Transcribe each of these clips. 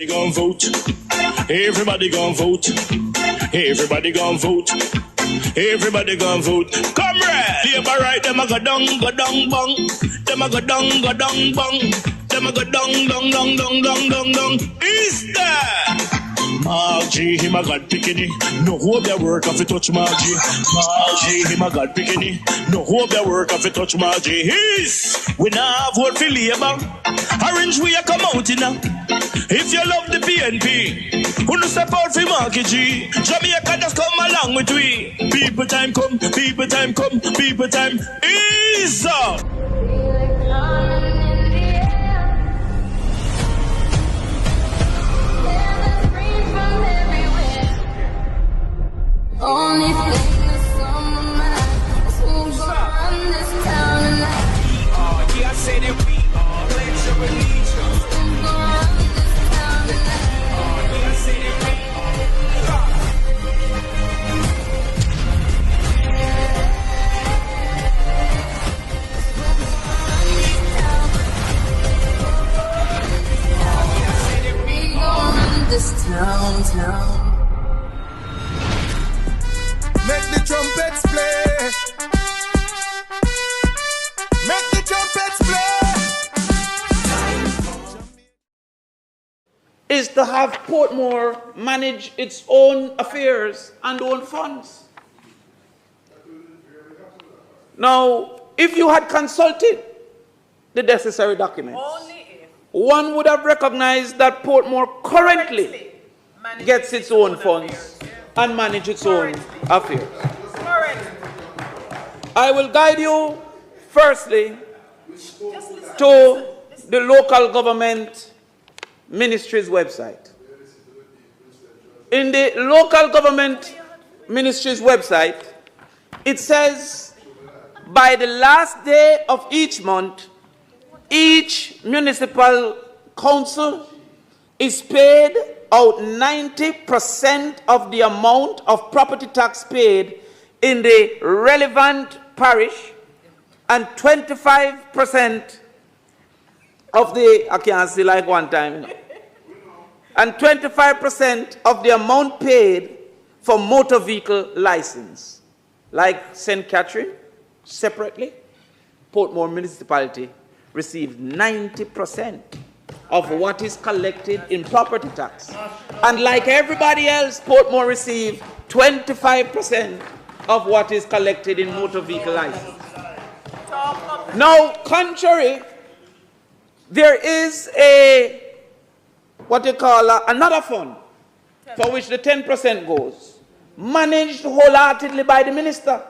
Gon' vote. Everybody gon' vote. Everybody gon' vote. Everybody gon' vote. Comrade! Labor right, them a go down, bang. Them a go down, bang. Them a go down. Is that? Margie, him a God picking. No hope their work if you touch Margie. Margie, him a God picking. No hope their work if you touch Margie. We now vote for Labour. Orange we a come out in now. If you love the PNP, who no step out for Marky G. Jamaica just come along with we. People time come, people time come, people time is up. Only thing that's on my mind is who's gonna run this town tonight. Yeah, I say that we are. Pledge your allegiance. Who's gonna run this town tonight? Yeah, I say that we We gonna run this town. Make the trumpets play. Make the trumpets play. Is to have Portmore manage its own affairs and own funds. Now, if you had consulted the necessary documents, one would have recognized that Portmore currently gets its own funds and manage its own affairs. I will guide you firstly to the local government ministry's website. In the local government ministry's website, it says by the last day of each month, each municipal council is paid out 90% of the amount of property tax paid in the relevant parish and 25% of the, I can't see like one time, you know, and 25% of the amount paid for motor vehicle license. Like St. Catherine, separately, Portmore municipality receives 90% of what is collected in property tax. And like everybody else, Portmore receives 25% of what is collected in motor vehicle license. Now, contrary, there is a, what you call another fund for which the 10% goes, managed wholeheartedly by the minister.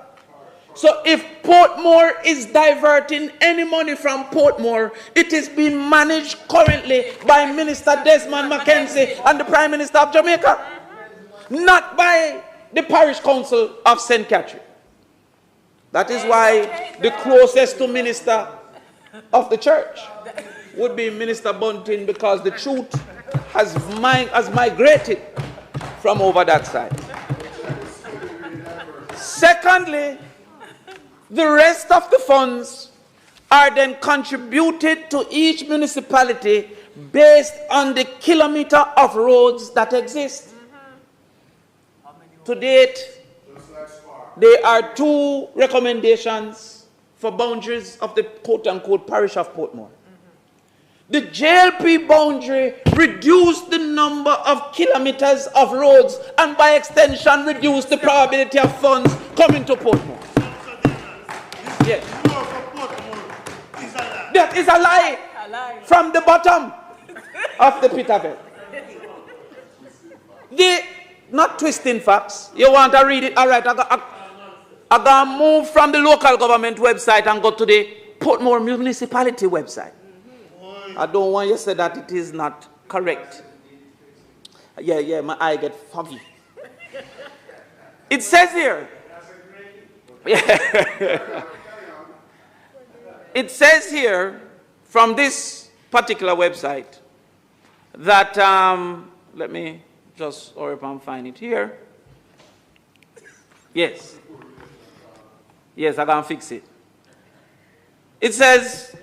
So if Portmore is diverting any money from Portmore, it is being managed currently by Minister Desmond Mackenzie and the Prime Minister of Jamaica, not by the Parish Council of St. Catherine. That is why the closest to minister of the church would be Minister Bunting, because the truth has migrated from over that side. Secondly, the rest of the funds are then contributed to each municipality based on the kilometer of roads that exist. To date, there are 2 recommendations for boundaries of the quote-unquote parish of Portmore. The JLP boundary reduced the number of kilometers of roads and by extension reduced the probability of funds coming to Portmore. Yes. That is a lie from the bottom of the pit of hell. Not twisting facts. You want to read it? All right. I'm going to move from the local government website and go to the Portmore municipality website. I don't want you to say that it is not correct. Yeah, my eye get foggy. It says here. Yeah. It says here from this particular website that, let me just hurry up and find it here. Yes. Yes, I can fix it. It says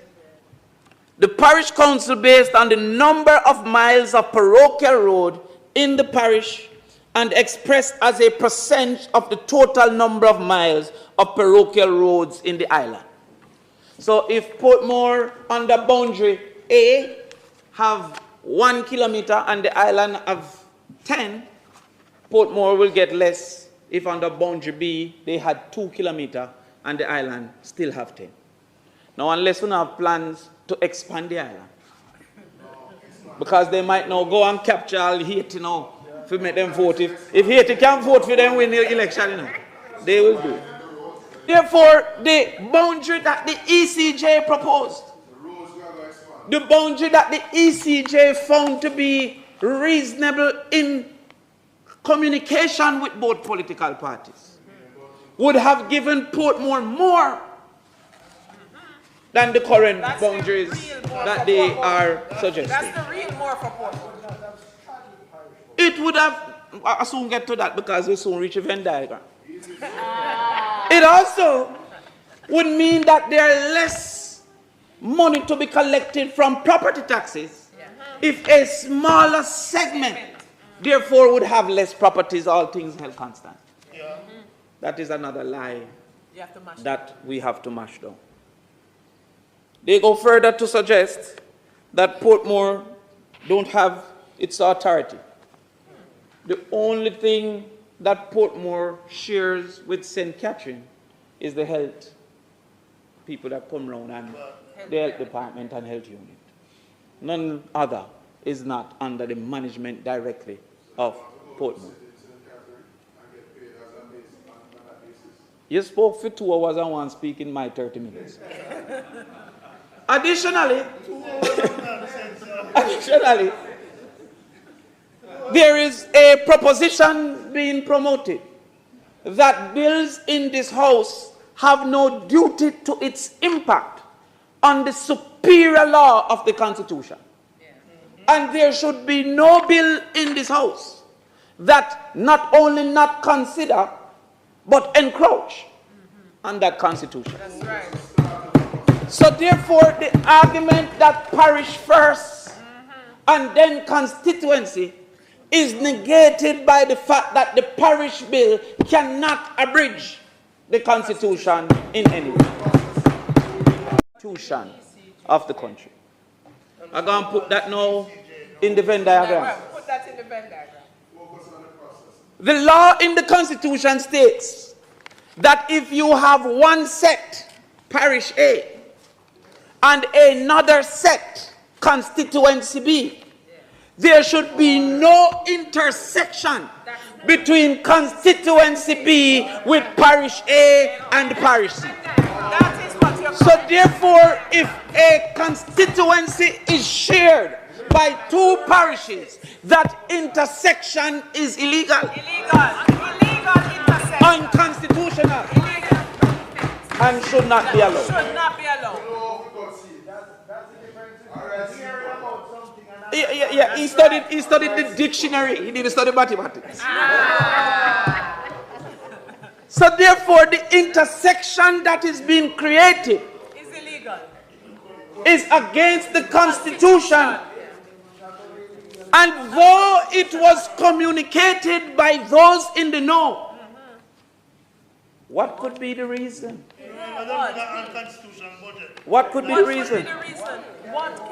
the parish council, based on the number of miles of parochial road in the parish and expressed as a percent of the total number of miles of parochial roads in the island. So if Portmore under boundary A have 1 kilometer and the island have 10, Portmore will get less if under boundary B they had 2 kilometers and the island still have 10. Now, unless we have plans to expand the island, because they might now go and capture all Haiti now to make them vote. If Haiti can vote for them win the election, you know, they will do. Therefore, the boundary that the ECJ proposed, the boundary that the ECJ found to be reasonable in communication with both political parties, would have given Portmore more than the current boundaries that they are suggesting. That's the real more for Portmore. It would have, I'll soon get to that because we'll soon reach a Venn diagram. It also would mean that there are less money to be collected from property taxes if a smaller segment, therefore, would have less properties, all things held constant. That is another lie that we have to mash down. They go further to suggest that Portmore don't have its authority. The only thing that Portmore shares with St. Catherine is the health people that come around and the health department and health unit. None other is not under the management directly of Portmore. You spoke for 2 hours and one speak in my 30 minutes. Additionally, there is a proposition being promoted that bills in this house have no duty to its impact on the superior law of the Constitution. And there should be no bill in this house that not only not consider, but encroach on that Constitution. That's right. So therefore, the argument that parish first and then constituency is negated by the fact that the parish bill cannot abridge the Constitution in any way. Constitution of the country. I'm going to put that now in the Venn diagram. Put that in the Venn diagram. The law in the Constitution states that if you have one sect, parish A, and another sect, constituency B, there should be no intersection between constituency B with parish A and parish C. That is what you're So therefore, if a constituency is shared by 2 parishes, that intersection is illegal. Illegal intersection. Unconstitutional. Illegal. And should not be allowed. Should not be allowed. Yeah. He studied the dictionary. He didn't study mathematics. So therefore, the intersection that is being created Is illegal. is against the Constitution. And though it was communicated by those in the know, what could be the reason? What could be the reason?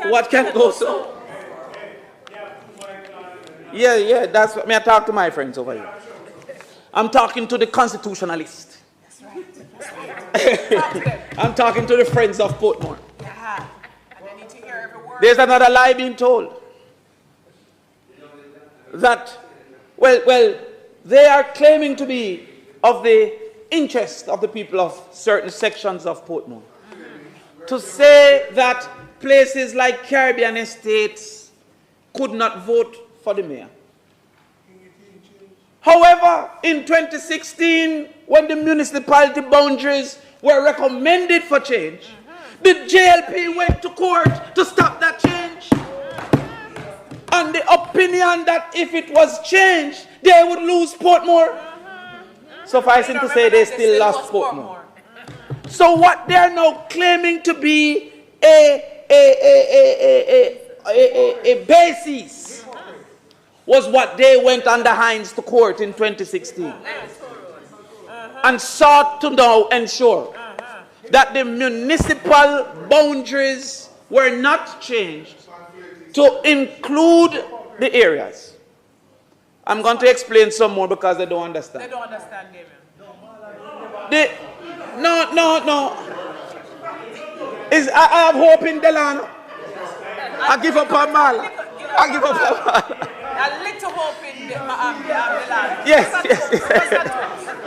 What can go so? Yeah, that's what I talk to my friends over here. I'm talking to the constitutionalist. That's right. I'm talking to the friends of Portmore. And they need to hear every word. There's another lie being told. That, well, they are claiming to be of the interest of the people of certain sections of Portmore. To say that places like Caribbean estates could not vote for the mayor. However, in 2016, when the municipality boundaries were recommended for change, the JLP went to court to stop that change. On the opinion that if it was changed, they would lose Portmore. Sufficing to say they still lost Portmore. So what they are now claiming to be a a basis was what they went under Hines to court in 2016 and sought to now ensure that the municipal boundaries were not changed to include the areas. I'm going to explain some more because they don't understand. They don't understand, Damien. No. I have hope in Delano. I give up on Mal. I give up on Mal. A little hope in the land. Yes.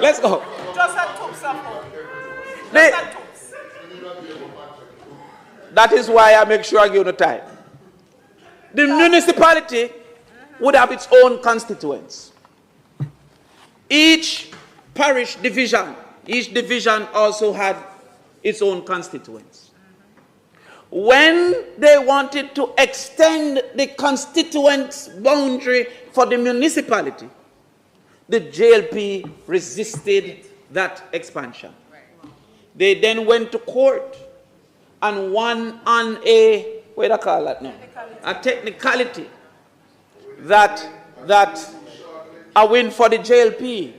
Let's go. Just a toops of hope. They- Just a toops. That is why I make sure I give you the time. The municipality would have its own constituents. Each parish division, each division also had its own constituents. When they wanted to extend the constituents boundary for the municipality, the JLP resisted that expansion. They then went to court and won on a, what do I call that now? A technicality that a win for the JLP.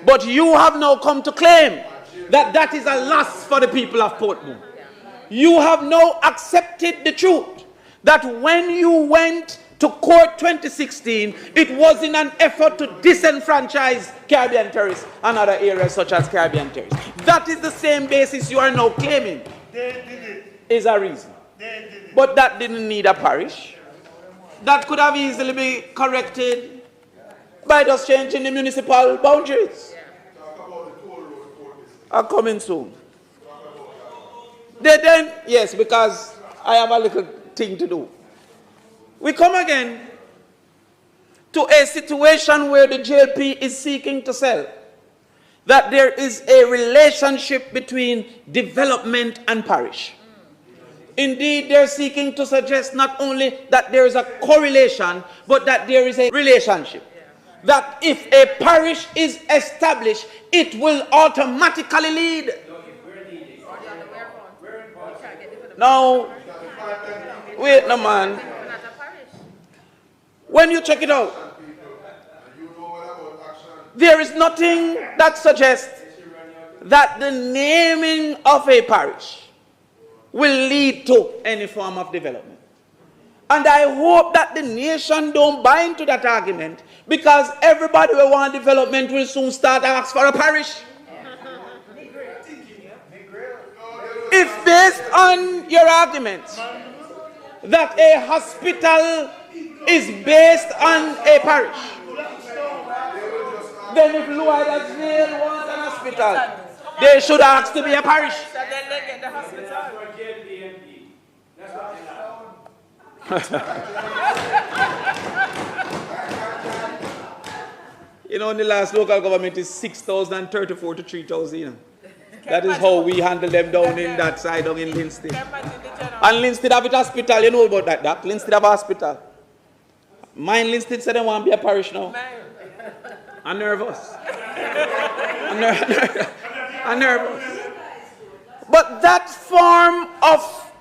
But you have now come to claim that that is a loss for the people of Portmore. You have now accepted the truth that when you went to court 2016, it was in an effort to disenfranchise Caribbean terrorists and other areas such as Caribbean terrorists. That is the same basis you are now claiming is a reason. But that didn't need a parish. That could have easily been corrected by just changing the municipal boundaries. Are coming soon. They then, yes, because I have a little thing to do. We come again to a situation where the JLP is seeking to sell that there is a relationship between development and parish. Indeed, they're seeking to suggest not only that there is a correlation, but that there is a relationship. That if a parish is established, it will automatically lead. Now, wait no man. When you check it out, there is nothing that suggests that the naming of a parish will lead to any form of development. And I hope that the nation don't buy into that argument, because everybody who wants development will soon start ask for a parish. If based on your arguments that a hospital is based on a parish, then if Louisville wants an hospital, they should ask to be a parish. So then they get the hospital. You know, in the last local government is 6,034 to 3,000. You know. That is how we handle them down in that side, down in Linstead. And Linstead have a hospital, you know about that, Doc? Linstead have a hospital. Mine Linstead said they want to be a parish now. I'm nervous. I'm nervous. But that form of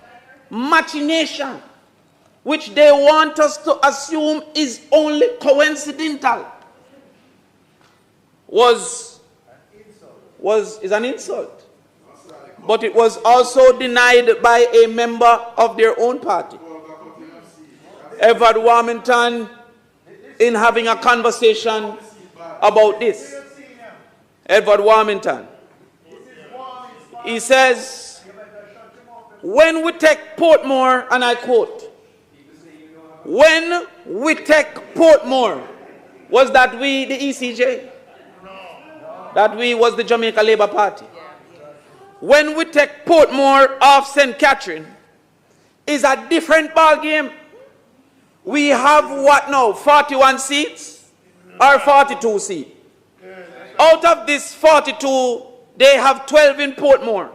machination, which they want us to assume is only coincidental, is an insult. But it was also denied by a member of their own party, Edward Warmington, in having a conversation about this. Edward Warmington. He says, when we take Portmore, and I quote, when we take Portmore, was that we the ECJ? That we was the Jamaica Labour Party. When we take Portmore off St. Catherine, is a different ball game. We have what now, 41 seats or 42 seats? Out of this 42, they have 12 in Portmore.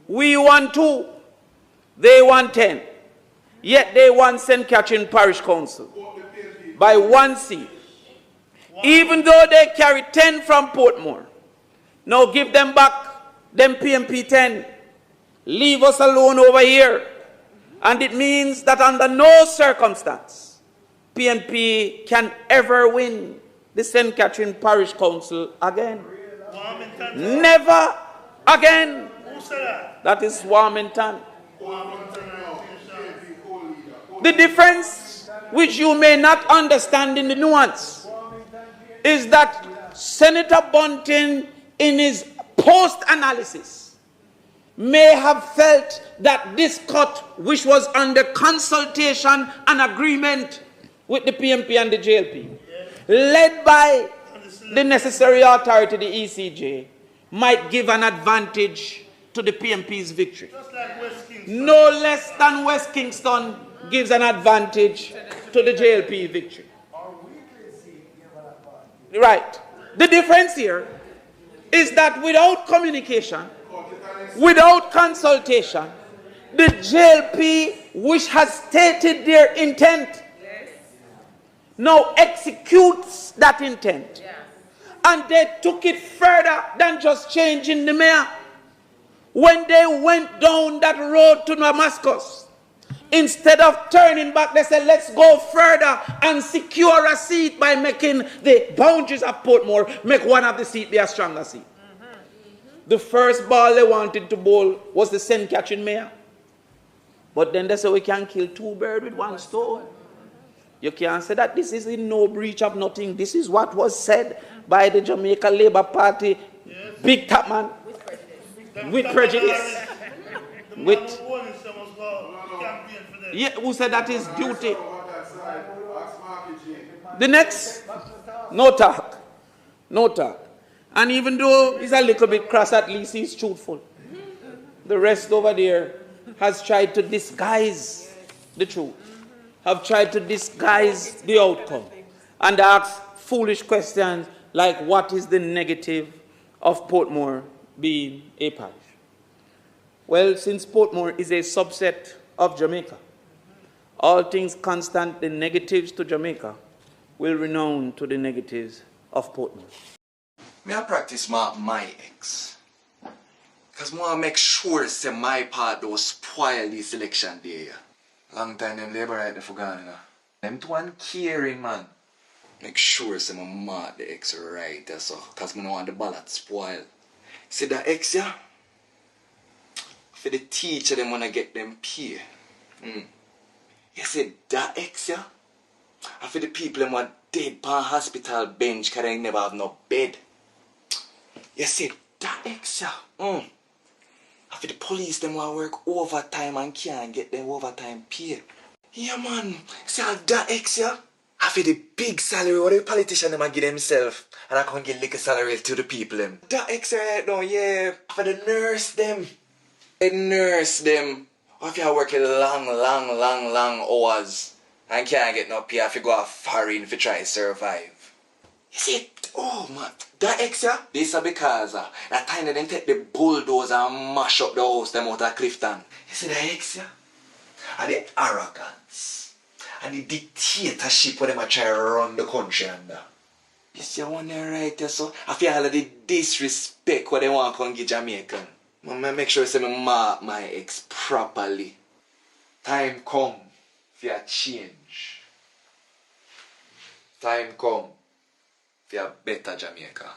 We won 2, they won 10. Yet they won St. Catherine Parish Council by 1 seat. Even though they carry 10 from Portmore. Now give them back them PMP 10. Leave us alone over here. And it means that under no circumstance PNP can ever win the St. Catherine Parish Council again. Never again. That is Warmington. The difference, which you may not understand in the nuance, is that Senator Bunting, in his post-analysis, may have felt that this cut, which was under consultation and agreement with the PMP and the JLP, led by the necessary authority, the ECJ, might give an advantage to the PMP's victory. No less than West Kingston gives an advantage to the JLP victory. Right. The difference here is that without communication, without consultation, the JLP, which has stated their intent, now executes that intent. And they took it further than just changing the mayor. When they went down that road to Damascus, instead of turning back, they said, let's go further and secure a seat by making the boundaries of Portmore, make one of the seats be a stronger seat. The first ball they wanted to bowl was the St. Catherine mayor. But then they said, we can kill two birds with one stone. You can't say that this is in no breach of nothing. This is what was said by the Jamaica Labour Party, big top man, with prejudice. With, yeah, who said that is duty? The next, no talk. No talk. And even though he's a little bit cross, at least he's truthful. The rest over there has tried to disguise the truth, have tried to disguise the outcome, and ask foolish questions like, what is the negative of Portmore being a parish? Well, since Portmore is a subset of Jamaica, all things constant, the negatives to Jamaica will renown to the negatives of Portmore. Me I practice my ex. Because I want to make sure say my part don't spoil this election day. Long time them labor right there for gone, you know. Them two uncaring, man. Make sure say my mark the ex right there, so. Because I don't want the ballot spoil. See that ex, yeah? For the teacher, them want to get them pay. You see that ex, yeah? And for the people them want dead pan hospital bench because they never have no bed. You see that ex, yeah? And for the police them want work overtime and can't get them overtime pay. Yeah, man. See how that ex, yeah? And for the big salary what the politician them give themselves, and I can't get little salary to the people them. That ex right now, yeah. For the nurse them. The nurse them. Or if you are working long hours and can't get no pay, if you go a foreign if you try to survive. You see, oh man, that ex, yeah? This is because that time they take the bulldozer and mash up the house them out of Clifton. You see that ex, yeah? And the arrogance and the dictatorship where they try to run the country under. You see one there right there, so I feel all of the disrespect what they want to come give Jamaican. I make sure I say me mark my ex properly. Time come for a change. Time come for a better Jamaica.